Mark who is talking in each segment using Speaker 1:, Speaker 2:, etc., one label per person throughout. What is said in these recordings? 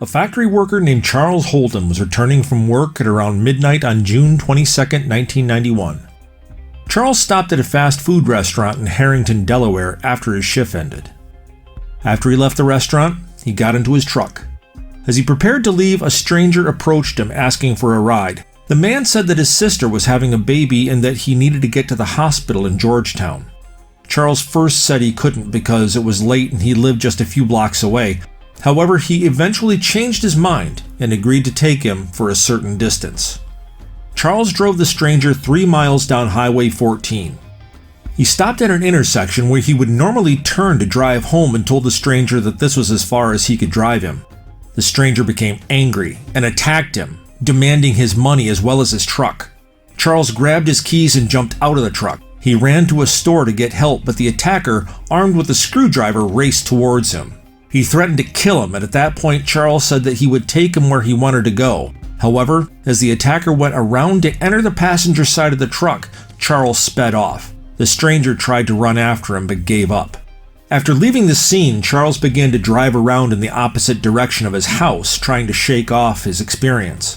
Speaker 1: A factory worker named Charles Holden was returning from work at around midnight on June 22, 1991. Charles stopped at a fast food restaurant in Harrington, Delaware after his shift ended. After he left the restaurant, he got into his truck. As he prepared to leave, a stranger approached him asking for a ride. The man said that his sister was having a baby and that he needed to get to the hospital in Georgetown. Charles first said he couldn't because it was late and he lived just a few blocks away. However, he eventually changed his mind and agreed to take him for a certain distance. Charles drove the stranger 3 miles down Highway 14. He stopped at an intersection where he would normally turn to drive home and told the stranger that this was as far as he could drive him. The stranger became angry and attacked him, demanding his money as well as his truck. Charles grabbed his keys and jumped out of the truck. He ran to a store to get help, but the attacker, armed with a screwdriver, raced towards him. He threatened to kill him, and at that point Charles said that he would take him where he wanted to go. However, as the attacker went around to enter the passenger side of the truck, Charles sped off. The stranger tried to run after him but gave up. After leaving the scene, Charles began to drive around in the opposite direction of his house, trying to shake off his experience.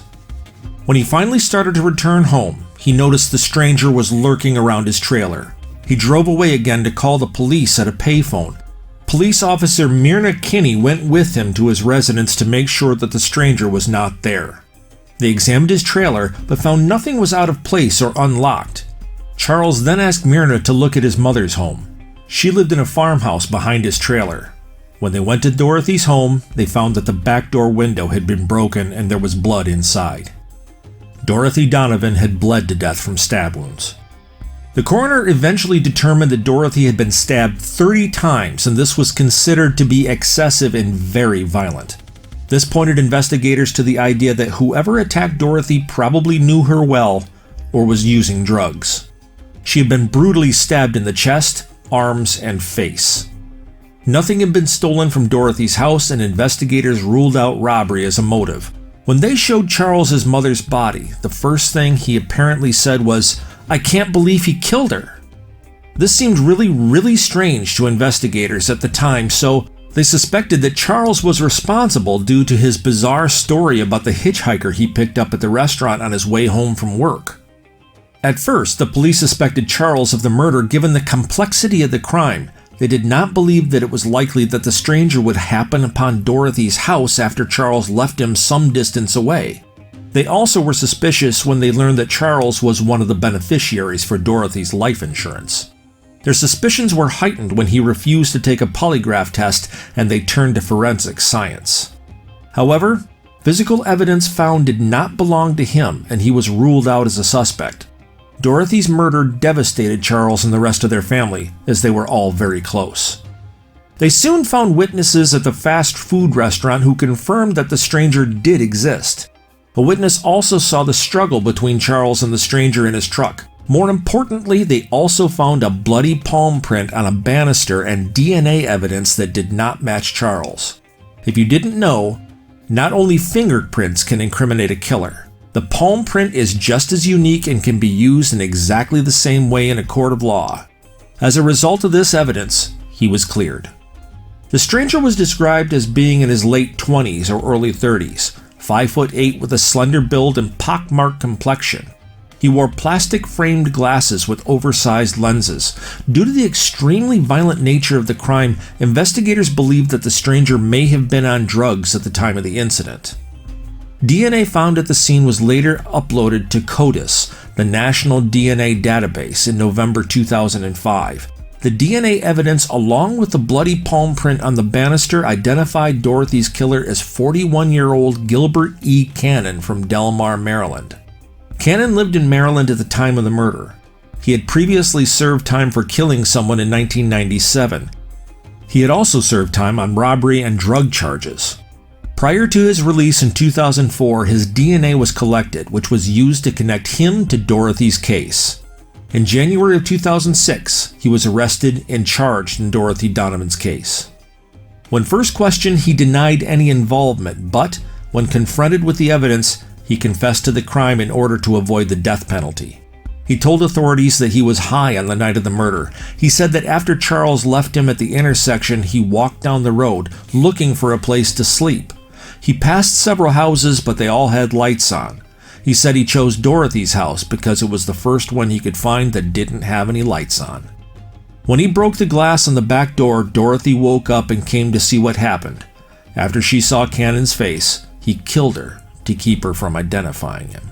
Speaker 1: When he finally started to return home, he noticed the stranger was lurking around his trailer. He drove away again to call the police at a payphone. Police officer Myrna Kinney went with him to his residence to make sure that the stranger was not there. They examined his trailer but found nothing was out of place or unlocked. Charles then asked Myrna to look at his mother's home. She lived in a farmhouse behind his trailer. When they went to Dorothy's home, they found that the back door window had been broken and there was blood inside. Dorothy Donovan had bled to death from stab wounds. The coroner eventually determined that Dorothy had been stabbed 30 times, and this was considered to be excessive and very violent. This pointed investigators to the idea that whoever attacked Dorothy probably knew her well or was using drugs. She had been brutally stabbed in the chest, arms, and face. Nothing had been stolen from Dorothy's house, and investigators ruled out robbery as a motive. When they showed Charles his mother's body, the first thing he apparently said was, "I can't believe he killed her." This seemed really strange to investigators at the time, so they suspected that Charles was responsible due to his bizarre story about the hitchhiker he picked up at the restaurant on his way home from work. At first, the police suspected Charles of the murder given the complexity of the crime. They did not believe that it was likely that the stranger would happen upon Dorothy's house after Charles left him some distance away. They also were suspicious when they learned that Charles was one of the beneficiaries for Dorothy's life insurance. Their suspicions were heightened when he refused to take a polygraph test and they turned to forensic science. However, physical evidence found did not belong to him and he was ruled out as a suspect. Dorothy's murder devastated Charles and the rest of their family, as they were all very close. They soon found witnesses at the fast food restaurant who confirmed that the stranger did exist. A witness also saw the struggle between Charles and the stranger in his truck. More importantly, they also found a bloody palm print on a banister and DNA evidence that did not match Charles. If you didn't know, not only fingerprints can incriminate a killer. The palm print is just as unique and can be used in exactly the same way in a court of law. As a result of this evidence, he was cleared. The stranger was described as being in his late 20s or early 30s, 5'8" with a slender build and pockmarked complexion. He wore plastic-framed glasses with oversized lenses. Due to the extremely violent nature of the crime, investigators believed that the stranger may have been on drugs at the time of the incident. DNA found at the scene was later uploaded to CODIS, the National DNA Database, in November 2005. The DNA evidence, along with the bloody palm print on the banister, identified Dorothy's killer as 41-year-old Gilbert E. Cannon from Delmar, Maryland. Cannon lived in Maryland at the time of the murder. He had previously served time for killing someone in 1997. He had also served time on robbery and drug charges. Prior to his release in 2004, his DNA was collected, which was used to connect him to Dorothy's case. In January of 2006, he was arrested and charged in Dorothy Donovan's case. When first questioned, he denied any involvement, but when confronted with the evidence, he confessed to the crime in order to avoid the death penalty. He told authorities that he was high on the night of the murder. He said that after Charles left him at the intersection, he walked down the road looking for a place to sleep. He passed several houses, but they all had lights on. He said he chose Dorothy's house because it was the first one he could find that didn't have any lights on. When he broke the glass on the back door, Dorothy woke up and came to see what happened. After she saw Cannon's face, he killed her to keep her from identifying him.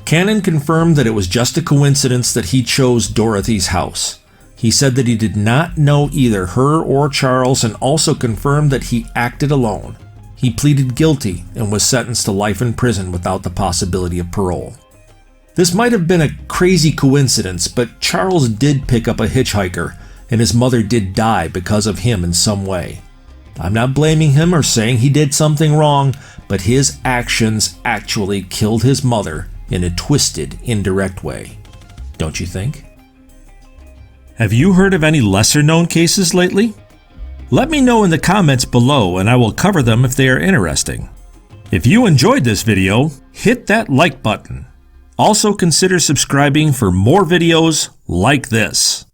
Speaker 1: Cannon confirmed that it was just a coincidence that he chose Dorothy's house. He said that he did not know either her or Charles, and also confirmed that he acted alone. He pleaded guilty and was sentenced to life in prison without the possibility of parole. This might have been a crazy coincidence, but Charles did pick up a hitchhiker, and his mother did die because of him in some way. I'm not blaming him or saying he did something wrong, but his actions actually killed his mother in a twisted, indirect way. Don't you think? Have you heard of any lesser-known cases lately? Let me know in the comments below and I will cover them if they are interesting. If you enjoyed this video, hit that like button. Also consider subscribing for more videos like this.